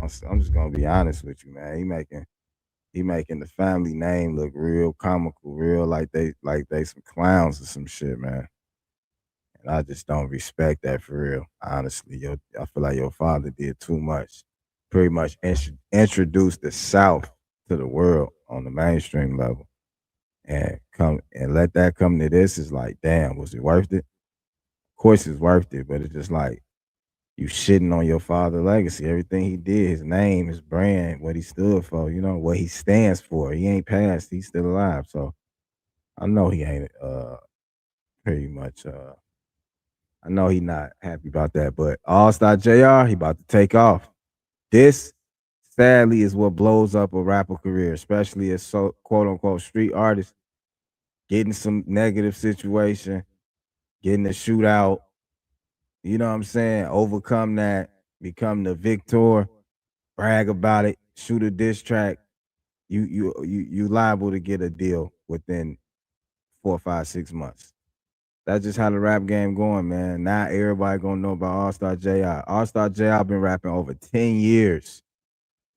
gonna be honest with you, man. He making the family name look real comical, real like they some clowns or some shit, man. And I just don't respect that for real. Honestly, I feel like your father did too much. Pretty much introduced the South to the world on the mainstream level, and let that come to this is like, damn, was it worth it? Of course, it's worth it, but it's just like you shitting on your father's legacy, everything he did, his name, his brand, what he stood for, what he stands for. He ain't passed, he's still alive. So I know he ain't pretty much I know he not happy about that. But All-Star JR, he about to take off. This sadly is what blows up a rapper career, especially as so quote unquote street artist, getting some negative situation, getting a shootout. You know what I'm saying? Overcome that, become the victor, brag about it, shoot a diss track. You liable to get a deal within 4, 5, 6 months. That's just how the rap game going, man. Now everybody gonna know about All-Star JR. All-Star JR been rapping over 10 years.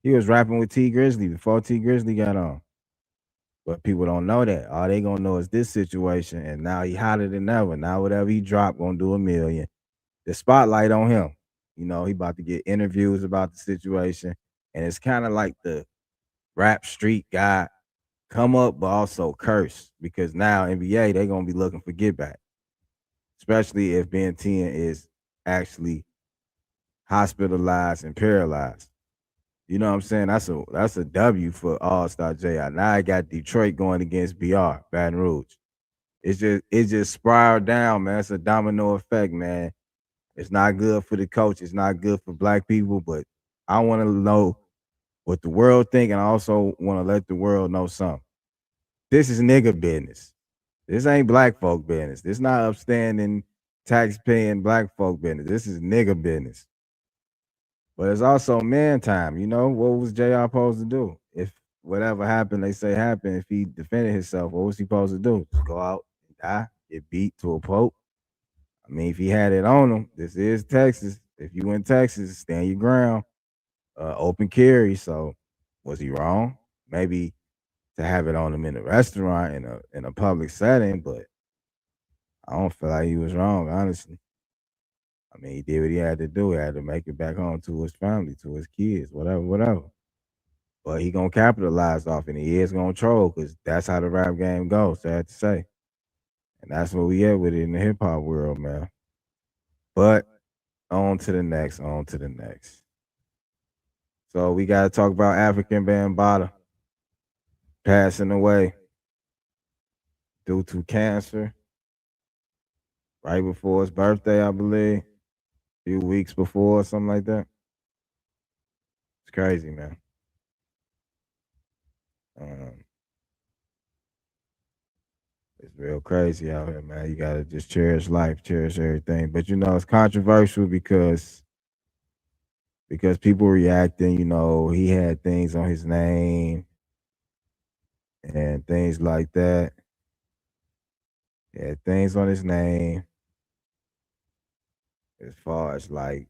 He was rapping with T Grizzly before T Grizzly got on. But people don't know that. All they gonna know is this situation, and now he hotter than ever. Now whatever he drop gonna do $1 million. The spotlight on him. He about to get interviews about the situation. And it's kind of like the rap street guy come up, but also curse. Because now NBA, they gonna be looking for get back. Especially if Ben 10 is actually hospitalized and paralyzed. You know what I'm saying? That's a W for All-Star JR. Now I got Detroit going against BR, Baton Rouge. It just spiraled down, man. It's a domino effect, man. It's not good for the coach. It's not good for black people, but I want to know what the world think, and I also want to let the world know something. This is nigga business. This ain't black folk business. This not upstanding, tax-paying black folk business. This is nigga business. But it's also man time, What was JR supposed to do? If whatever happened, they say happened, if he defended himself, what was he supposed to do? Just go out and die, get beat to a pope? I mean, if he had it on him, this is Texas. If you in Texas, stand your ground. Open carry. So was he wrong? Maybe to have it on him in a restaurant in a public setting, but I don't feel like he was wrong, honestly. I mean, he did what he had to do. He had to make it back home to his family, to his kids, whatever. But he gonna capitalize off it, and he is gonna troll, because that's how the rap game goes, sad to say. And that's what we at with it in the hip hop world, man. But on to the next. So we gotta talk about African Bambata passing away due to cancer right before his birthday, I believe. A few weeks before, something like that. It's crazy, man. It's real crazy out here, man. You gotta just cherish life, cherish everything. But it's controversial because people reacting, he had things on his name and things like that. He had things on his name as far as like,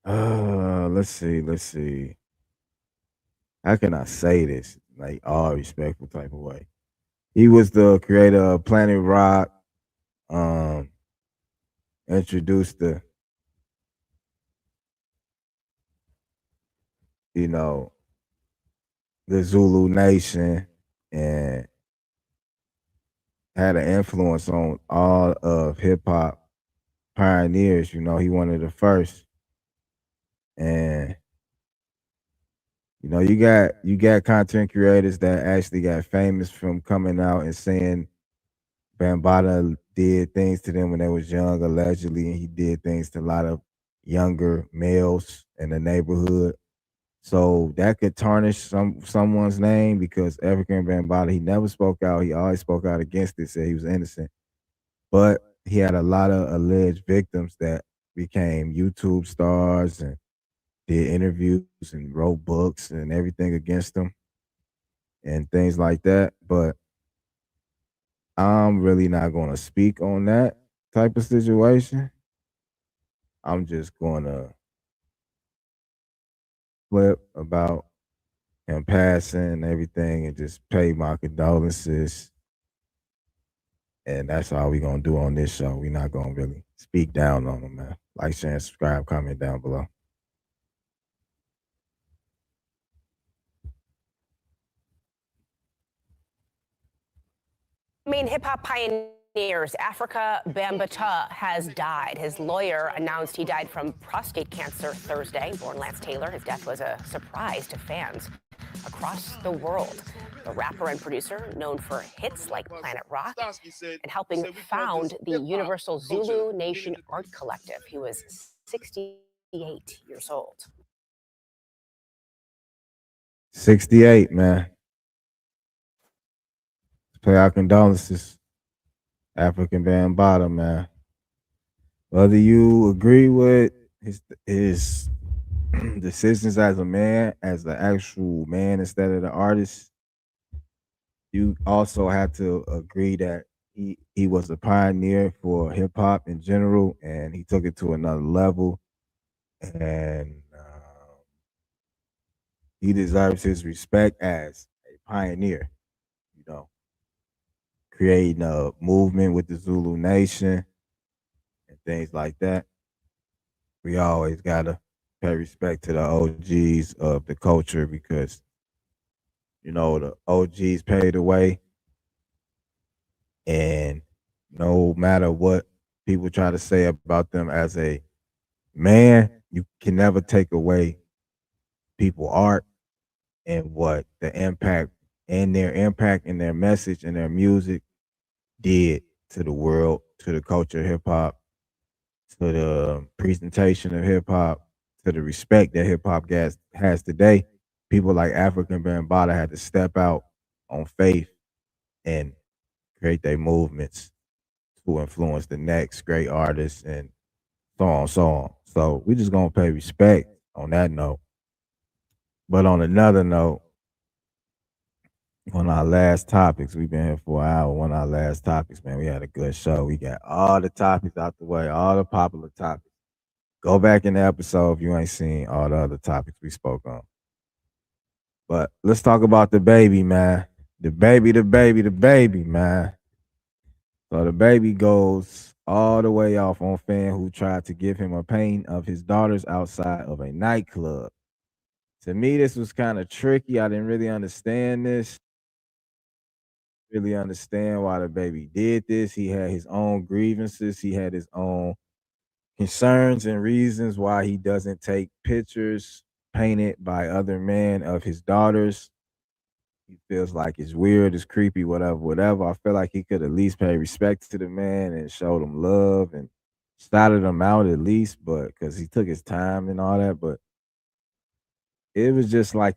let's see. How can I say this? Like all respectful type of way. He was the creator of Planet Rock, introduced the Zulu Nation, and had an influence on all of hip hop pioneers. He one of the first And you got content creators that actually got famous from coming out and saying Bambaataa did things to them when they was young, allegedly, and he did things to a lot of younger males in the neighborhood. So that could tarnish someone's name because African Bambata, he never spoke out. He always spoke out against it, said he was innocent. But he had a lot of alleged victims that became YouTube stars and did interviews and wrote books and everything against him and things like that. But I'm really not going to speak on that type of situation. I'm just going to flip about him passing and everything and just pay my condolences. And that's all we're going to do on this show. We're not going to really speak down on him, man. Like, share, and subscribe, comment down below. Main hip-hop pioneers, Afrika Bambata has died. His lawyer announced he died from prostate cancer Thursday. Born Lance Taylor, his death was a surprise to fans across the world. The rapper and producer, known for hits like Planet Rock and helping found the Universal Zulu Nation Art Collective. He was 68 years old. 68, man. Pay our condolences, African Bambata, man. Whether you agree with his decisions as a man, as the actual man instead of the artist, you also have to agree that he was a pioneer for hip hop in general, and he took it to another level, and he deserves his respect as a pioneer. Creating a movement with the Zulu Nation and things like that. We always gotta pay respect to the OGs of the culture because, the OGs paved the way. And no matter what people try to say about them as a man, you can never take away people's art and what the impact and their message and their music did to the world, to the culture of hip hop, to the presentation of hip hop, to the respect that hip hop has today. People like African Bambata had to step out on faith and create their movements to influence the next great artists and so on, so on. So we just gonna pay respect on that note. But on another note, on our last topics, we've been here for an hour. One of our last topics, man, we had a good show. We got all the topics out the way, all the popular topics. Go back in the episode if you ain't seen all the other topics we spoke on. But let's talk about DaBaby, man. DaBaby, man. So DaBaby goes all the way off on fan who tried to give him a painting of his daughters outside of a nightclub. To me, this was kind of tricky. I didn't really understand this. Really understand why DaBaby did this. He had his own grievances. He had his own concerns and reasons why he doesn't take pictures painted by other men of his daughters. He feels like it's weird, it's creepy, whatever. I feel like he could at least pay respect to the man and showed him love and started him out at least, but because he took his time and all that. But it was just like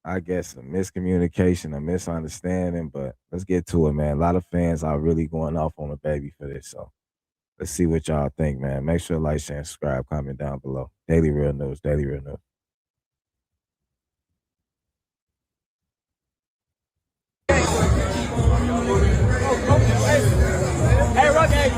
I guess a miscommunication, a misunderstanding, but let's get to it, man. A lot of fans are really going off on DaBaby for this, so let's see what y'all think, man. Make sure to like, share, and subscribe, comment down below. Daily Real News, Daily Real News. Hey, Rock, hey,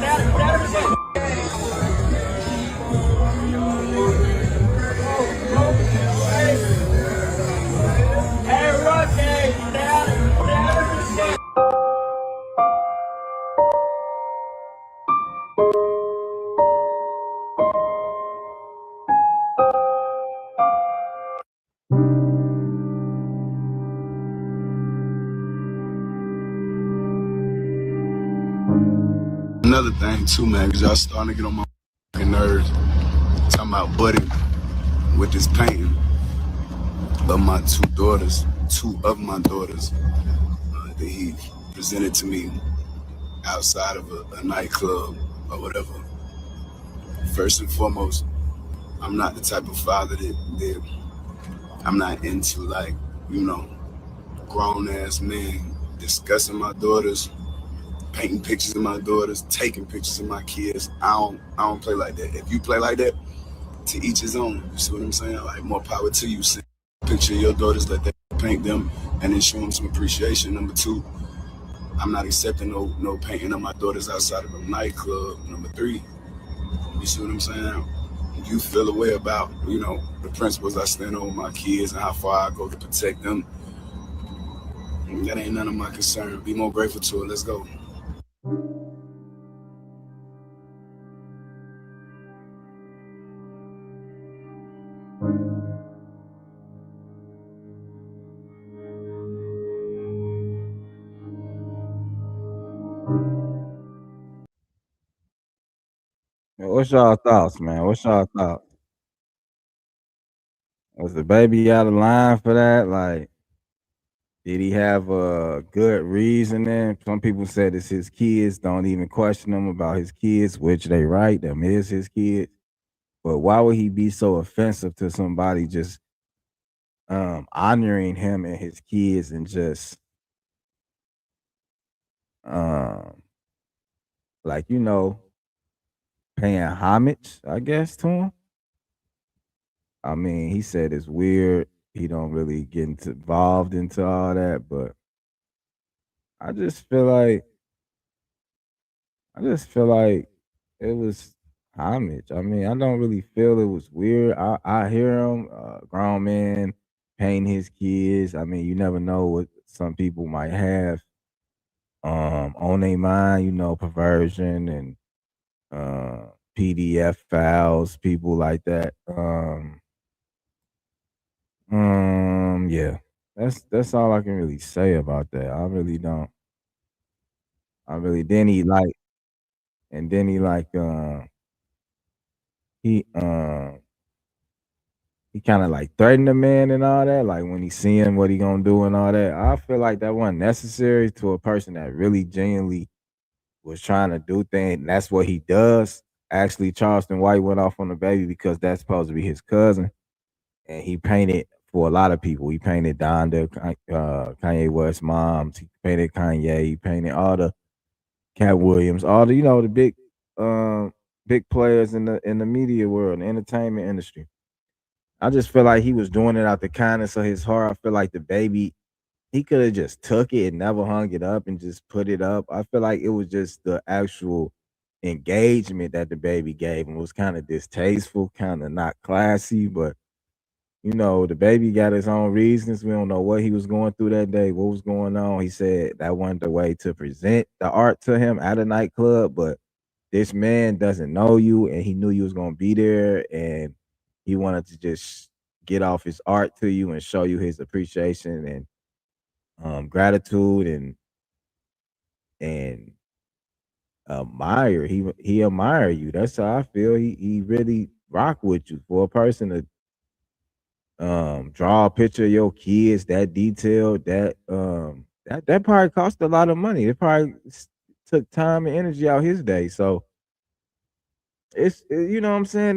Another thing too, man, because y'all starting to get on my nerves. Talking about Buddy with this painting of my two of my daughters that he presented to me outside of a nightclub or whatever. First and foremost, I'm not the type of father that I'm not into, like, you know, grown ass men discussing my daughters, painting pictures of my daughters, taking pictures of my kids. I don't play like that. If you play like that, to each his own. You see what I'm saying? Like, more power to you. Send a picture of your daughters, let them paint them, and then show them some appreciation. Number two, I'm not accepting no painting of my daughters outside of a nightclub. Number three, you see what I'm saying? You feel a way about, you know, the principles I stand on with my kids and how far I go to protect them. That ain't none of my concern. Be more grateful to it. Let's go. What's y'all thoughts, man? What's y'all thoughts? Was the baby out of line for that? Like, did he have a good reasoning? Some people said it's his kids. Don't even question him about his kids, which they right. Them is his kids. But why would he be so offensive to somebody just honoring him and his kids and just like, you know, paying homage, I guess, to him? I mean, he said it's weird. He don't really get involved into all that, but I just feel like it was homage. I mean, I don't really feel it was weird. I hear him, grown man paying his kids. I mean, you never know what some people might have on their mind, you know, perversion and PDF files, people like that. Yeah. That's all I can really say about that. I really don't. I really then he like and then he like he he kind of like threatened the man and all that, like when he seeing what he gonna do and all that. I feel like that wasn't necessary to a person that really genuinely was trying to do things. And that's what he does. Actually, Charleston White went off on the baby because that's supposed to be his cousin, and he painted for a lot of people. He painted Donda, Kanye West's moms. He painted Kanye. He painted all the Cat Williams, all the, you know, the big players in the media world, the entertainment industry. I just feel like he was doing it out the kindness of his heart. I feel like the baby, he could have just took it and never hung it up and just put it up. I feel like it was just the actual engagement that the baby gave him was kind of distasteful, kind of not classy, but you know, the baby got his own reasons. We don't know what he was going through that day, what was going on. He said that wasn't the way to present the art to him at a nightclub, but this man doesn't know you and he knew you was gonna be there and he wanted to just get off his art to you and show you his appreciation and gratitude and admire. He admire you. That's how I feel. He really rock with you. For a person to draw a picture of your kids that detailed, that probably cost a lot of money. It probably took time and energy out his day. So you know what I'm saying,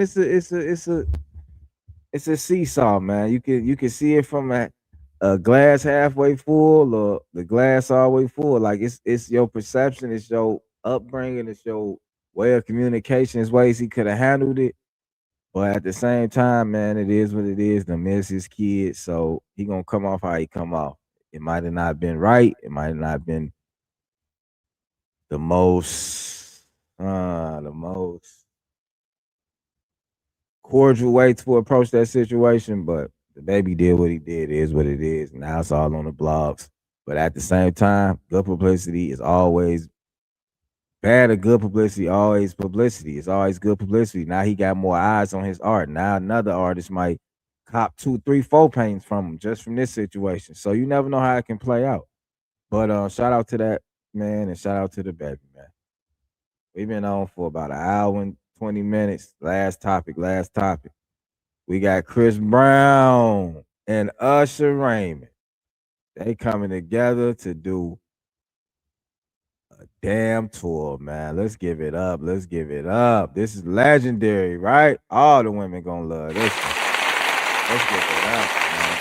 it's a seesaw, man. You can see it from a glass halfway full or the glass all the way full. Like it's your perception, it's your upbringing, it's your way of communication, it's ways he could have handled it. But at the same time, man, it is what it is. The miss his kids, so he gonna come off how he come off. It might have not been right. It might have not been the most cordial way to approach that situation. But the baby did what he did. It is what it is. Now it's all on the blogs. But at the same time, good publicity is always bad or good publicity, always publicity. It's always good publicity. Now he got more eyes on his art. Now another artist might cop 2, 3, 4 paintings from him just from this situation. So you never know how it can play out. But shout out to that man and shout out to the baby, man. We've been on for about an hour and 20 minutes. Last topic. We got Chris Brown and Usher Raymond. They coming together to do a damn tour, man. Let's give it up. Let's give it up. This is legendary, right? All the women gonna love this one. Let's give it up, man.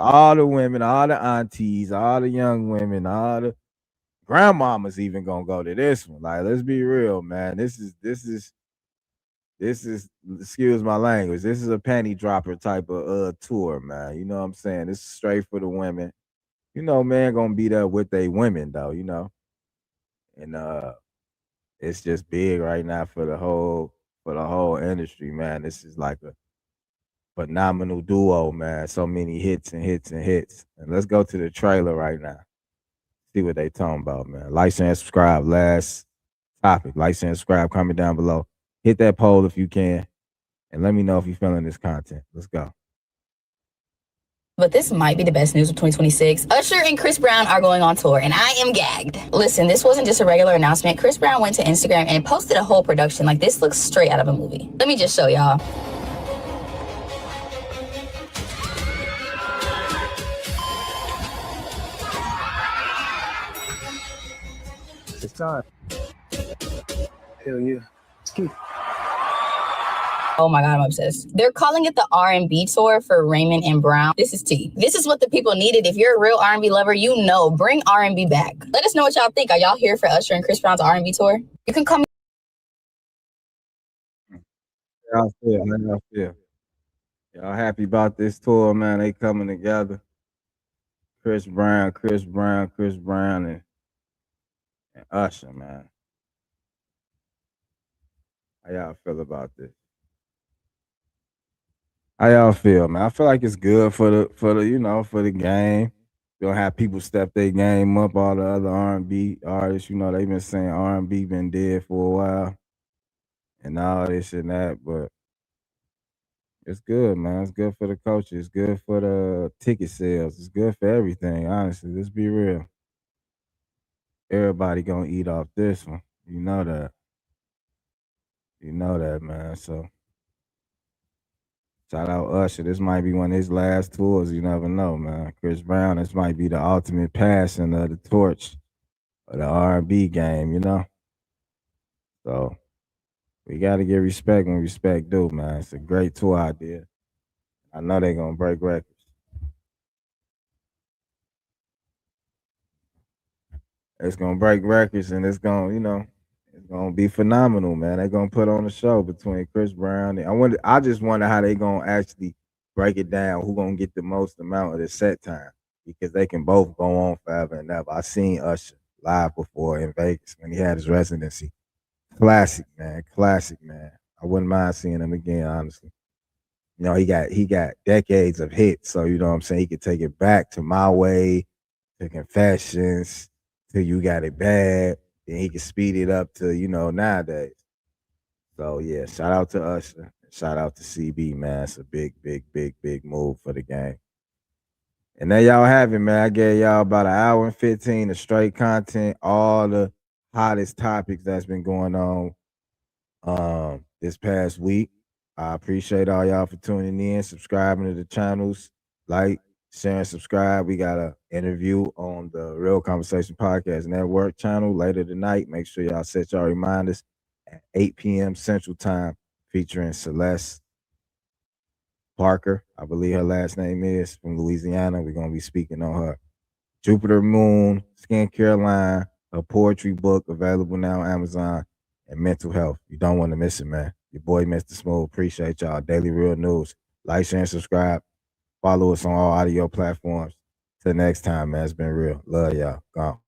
All the women, all the aunties, all the young women, all the grandmamas even gonna go to this one. Like, let's be real, man. This is excuse my language. This is a panty dropper type of tour, man. You know what I'm saying? This is straight for the women. You know, man, gonna be there with they women though, you know. And it's just big right now for the whole industry, man. This is like a phenomenal duo, man. So many hits and hits and hits. And let's go to the trailer right now. See what they talking about, man. Like, share, and subscribe. Last topic. Like, share, and subscribe. Comment down below. Hit that poll if you can. And let me know if you're feeling this content. Let's go. But this might be the best news of 2026. Usher and Chris Brown are going on tour, and I am gagged. Listen, this wasn't just a regular announcement. Chris Brown went to Instagram and posted a whole production. Like, this looks straight out of a movie. Let me just show y'all. It's time. Hell yeah. It's cute. Oh my God, I'm obsessed. They're calling it the R&B tour for Raymond and Brown. This is tea. This is what the people needed. If you're a real R&B lover, you know, bring R&B back. Let us know what y'all think. Are y'all here for Usher and Chris Brown's R&B tour? You can come. Y'all feel, man. Y'all feel. Y'all happy about this tour, man? They coming together. Chris Brown, and Usher, man. How y'all feel about this? How y'all feel, man? I feel like it's good for the you know, for the game. You'll have people step their game up. All the other R&B artists, you know, they've been saying R&B been dead for a while, and all this and that. But it's good, man. It's good for the culture. It's good for the ticket sales. It's good for everything. Honestly, let's be real. Everybody gonna eat off this one. You know that. You know that, man. So. Shout out Usher. This might be one of his last tours. You never know, man. Chris Brown, this might be the ultimate passing of the torch of the R&B game, you know? So we got to give respect when respect due, man. It's a great tour idea. I know they're going to break records. It's going to break records, and it's going to, you know, it's gonna be phenomenal, man. They're gonna put on a show between Chris Brown and I just wonder how they gonna actually break it down. Who gonna get the most amount of the set time? Because they can both go on forever and ever. I seen Usher live before in Vegas when he had his residency. Classic, man. Classic, man. I wouldn't mind seeing him again, honestly. You know, he got decades of hits, so you know what I'm saying. He could take it back to My Way, to Confessions, to You Got It Bad. And he can speed it up to, you know, nowadays. So, yeah, shout out to Usher. Shout out to CB, man. It's a big move for the game. And there y'all have it, man. I gave y'all about an hour and 15 of straight content, all the hottest topics that's been going on this past week. I appreciate all y'all for tuning in, subscribing to the channels, like, share, and subscribe. We got an interview on the Real Conversation Podcast Network channel later tonight. Make sure y'all set y'all reminders at 8 p.m. Central Time, featuring Celeste Parker. I believe her last name is, from Louisiana. We're going to be speaking on her Jupiter Moon skincare line, her poetry book available now on Amazon, and mental health. You don't want to miss it, man. Your boy, Mr. Smooth. Appreciate y'all. Daily Real News. Like, share, and subscribe. Follow us on all audio platforms. Till next time, man. It's been real. Love y'all. Gone.